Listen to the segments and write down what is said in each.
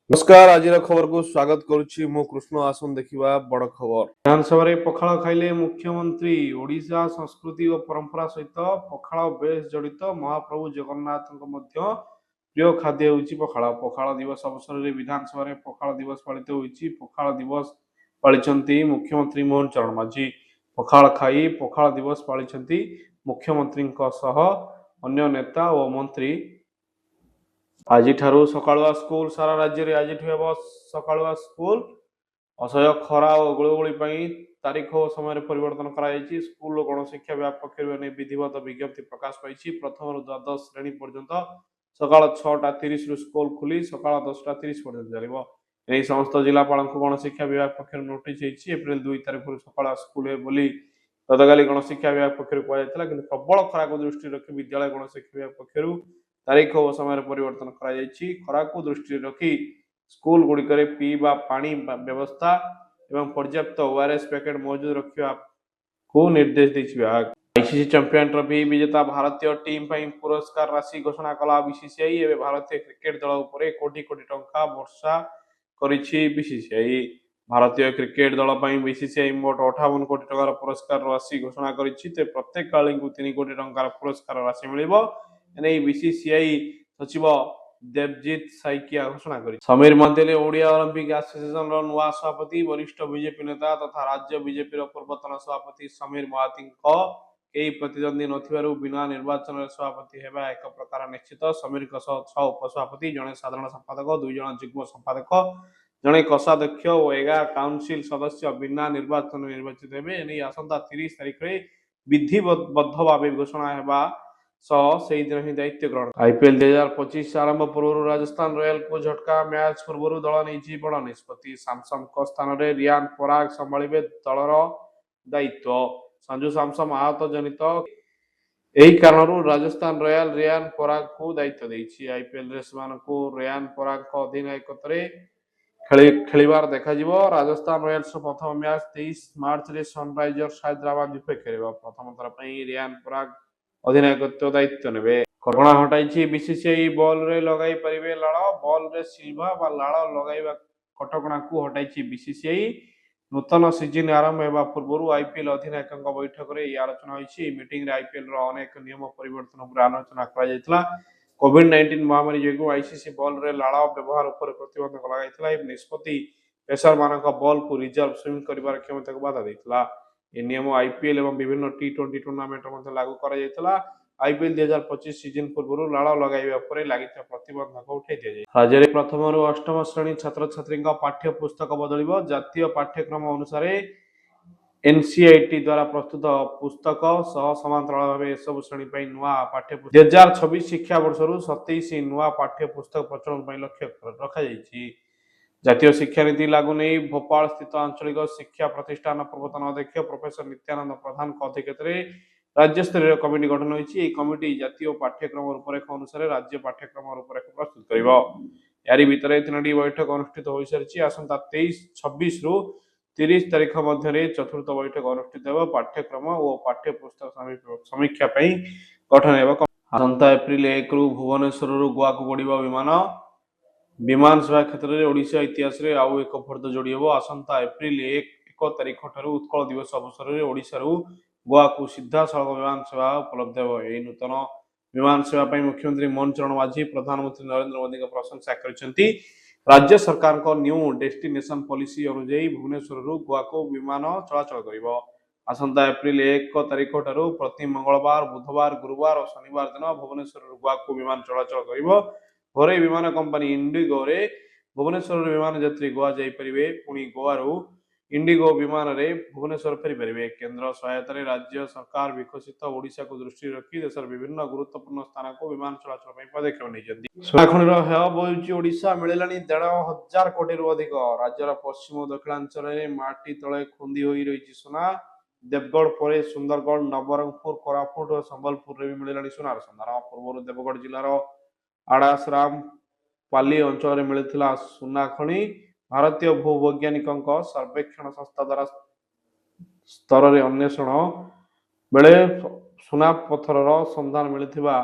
नमस्कार आज खबर को स्वागत करुच्ची मु कृष्ण आसन देखिबा बड़ खबर। विधानसभा पखाड़ खाइले मुख्यमंत्री ओडिशा संस्कृति और परंपरा सहित पखाड़ बेस जड़ित महाप्रभु जगन्नाथ प्रिय खाद्य होउची पखाड़। पखाड़ दिवस अवसर में विधानसभा पखाड़ दिवस पालित होइची। पखाड़ दिवस पालिछंती मुख्यमंत्री मोहन चरण माझी। पखाड़ खाई पखाड़ दिवस पालिछंती मुख्यमंत्री सह अन्य नेता और मंत्री। आज सकालुआ स्कूल सारा राज्य में आज सकालुआ स्कूल असह्य खरा और गुड़गुड़ी तारीख और समय परिवर्तन कर स्कूल गणशिक्षा विभाग पक्ष विधिवत विज्ञप्ति प्रकाश पाई। प्रथम द्वादश श्रेणी पर्यंत सका 6:30 स्कूल खुली सका 10:30 पर्यंत चलो। यही समस्त जिलापाल गणशिक्षा विभाग पक्ष नोटिस एप्रिल 2 तारिख सका स्कूल गतकाली गणशिक्षा विभाग पक्ष कहुला कि प्रबल खरा को दृष्टि रखी विद्यालय गणशिक्षा विभाग पक्ष तारीख और समय परिवर्तन खरा को दृष्टि रखी स्कूल गुड़िक पीवा पानी व्यवस्था एवं पर्याप्त ओआरएस पैकेट मौजूद रखा को निर्देश देछि विभाग। आईसीसी चैंपियन ट्रॉफी विजेता भारतीय टीम पुरस्कार राशि घोषणा कला बीसीसीआई। एवं भारतीय क्रिकेट दल उपर कोटी कोटी टंका वर्षा करिछि बीसीसीआई। भारतीय क्रिकेट दल बीसीसीआई मोट 58 कोटी टंकार पुरस्कार राशि घोषणा करिछि। प्रत्येक खेलाड़ी को 3 कोटी टंकार पुरस्कार राशि मिलिबो। बीसीसीआई सचिव देवजीत साइकिया घोषणा कर। समीर महांती ओडिया ओलंपिक एसोसिएशन नुआ सभापति वरिष्ठ बीजेपी नेता तथा राज्य बीजेपी पूर्वतन सभापति समीर महांती कई प्रतिद्वंदी नथिबारु बिना निर्वाचन सभापति हेबा एक प्रकार निश्चित। समीर 6 उपसभापति, जड़े साधारण संपादक, 2 जन जुग्म संपादक, जड़े कोषाध्यक्ष और 11 काउंसिल सदस्य बिना निर्वाचन निर्वाचित हेबे। आसंता 30 तारिख में विधिबद्ध भाव घोषणा हेबा से दिन ही दायित्व ग्रहण। आईपीएल 2025 आरंभ पूर्व राजस्थान रॉयल को झटका। मैच पूर्व दल नहीं बड़ निष्पत्ति। सैमसंग स्थान में रियान पराग संभालिबे दलर दायित्व। संजू सैमसन आहत जनित यही कारण राजस्थान रॉयल रियान पराग को दायित्व देछि। आईपीएल रियान पराग अधिनायकत्व खेलिबार देखा राजस्थान रॉयल्स प्रथम मैच 23 मार्च रे सनराइजर्स हैदराबाद विपक्ष प्रथम थर रियान पराग अधिनायकत्व दायित्व ने। कटणा हटाई बीसीसीआई बॉल रे लगाई परिबे लाड़। बॉल रे सिल्वा बा लाड़ लगाइबा कटकणा को हटाई बीसीसीआई। नूतन सीजन आरंभ होगा पूर्व आईपीएल अधिनायक बैठक में यह आलोचना होती। मीटिंग रे आईपीएल अनेक नियम परिवर्तन पर आलोचना करा। कोविड-19 महामारी जो आईसीसी बॉल रे लाड़ व्यवहार पर प्रतिबंधक लगाई निष्पत्ति पेसर मानक बॉल को रिजर्व स्विंग करिवार क्षमता को बाधा देथिला। ये नियम आईपीएल एवं विभिन्न टी20 टूर्नामेंट में लागू करा। आईपीएल 2025 सीजन पूर्व लाड़ लगाइबा पर लागिता प्रतिबंधक उठाई दिया जाय। राज्य में प्रथम रु अष्टम श्रेणी छात्र छात्री पाठ्य पुस्तक बदलिबो। जातीय पाठ्यक्रम अनुसार एनसीईआरटी द्वारा प्रस्तुत पुस्तक सह समांतराल भाव सब श्रेणी नुआ पाठ्य 2026 शिक्षा वर्ष 27 नुआ पाठ्य पुस्तक प्रचलन लक्ष्य रखा जायछि। जातीय शिक्षा नीति लागू नहीं भोपाल स्थित आंचलिक शिक्षा प्रतिष्ठान पूर्वतन अध्यक्ष प्रोफेसर नित्यानंद प्रधान अध्यक्षता राज्य स्तरीय कमिटी गठन होती। कमिटी जातीय पाठ्यक्रम रूपरेख अनुसार राज्य पाठ्यक्रम रूपरेख प्रस्तुत कर। भितर 3टी बैठक अनुष्ठित हो सारी। आसंता 23-26 रु 30 तारिख मध्य चतुर्थ बैठक अनुष्ठित हो पाठ्यक्रम और पाठ्य पुस्तक समीक्षा गठन हो। आसंता एप्रिल 1 रु भुवनेश्वर गोवा को बढ़ विमान सेवा क्षेत्र में ओडिशा इतिहास रे आउ एक फर्द जोड़ी हो। आसंता एप्रिल 1 तारिख ठारू उत्कल दिवस अवसर में ओडिशा गोवा को सीधा सड़क विमान सेवा उपलब्ध हो। यह नूतन विमान सेवा मुख्यमंत्री मोहन चरण माझी प्रधानमंत्री नरेंद्र मोदी प्रशंसा करछंती। राज्य सरकार को न्यू डेस्टिनेशन पॉलिसी अनुसार भुवनेश्वर गोवा को विमान चलाचल करिवो। आसंता एप्रिल 1 तारिख ठारू प्रति मंगलवार, बुधवार, गुरुवार और शनिवार दिन भुवनेश्वर गोवा को विमान चलाचल करिवो। घरे विमान कंपनी इंडिगो रे भुवनेश्वर विमान यात्री गोवा जाई परिबे। पुणी गोवा इंडिगो विमान रे भुवनेश्वर फेरी परिबे। केंद्र सहायता राज्य सरकार विकसित ओडिशा को दृष्टि रखी देशर विभिन्न गुरुत्वपूर्ण स्थान को विमान चलाचल पदक्षेप नहीं। सोनाखणीर हेय बोलुची ओडिशा मिलिलानी 1,500 कोटी रु अधिक। राज्यर पश्चिम और दक्षिणांचल में माटी तले खुंदी होई रही सोना। देवगढ़ पर सुंदरगढ़, नवरंगपुर, कोरापुट और संबलपुर भी मिलिलानी सोनार संधान। पूर्व देवगढ़ जिलार आड़ासराम पाली अंचल मिलता सुना खनि भारतीय भूवैज्ञानिक सर्वेक्षण संस्था द्वारा स्तर में अन्वेषण बेले सुना पत्थर संधान मिलता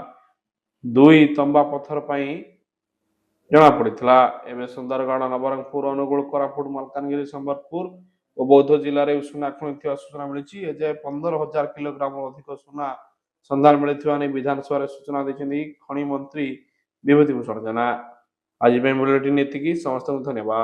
2 तंबा पत्थर ଜଣା ପଡିଥିଲା। ଏବେ ସୁନ୍ଦରଗଡ଼, ନବରଙ୍ଗପୁର, ଅନୁଗୁଳ, କୋରାପୁଟ, ମାଲକାନଗିରି, ସମ୍ବଲପୁର ଓ ବୌଦ୍ଧ ଜିଲ୍ଲାରେ ସୁନା ଖଣି ଥିବା ସୂଚନା ମିଳିଛି। ଏଯାଏ 15,000 କିଲୋଗ୍ରାମରୁ ଅଧିକ ସୁନା ସନ୍ଧାନ ମିଳିଥିବା ନେଇ ବିଧାନସଭାରେ ସୂଚନା ଦେଇଛନ୍ତି ଖଣି ମନ୍ତ୍ରୀ ବିଭୂତି ଭୂଷଣ ଜେନା। ଆଜି ପାଇଁ ବୁଲେଟିନ୍ ଏତିକି। ସମସ୍ତଙ୍କୁ ଧନ୍ୟବାଦ।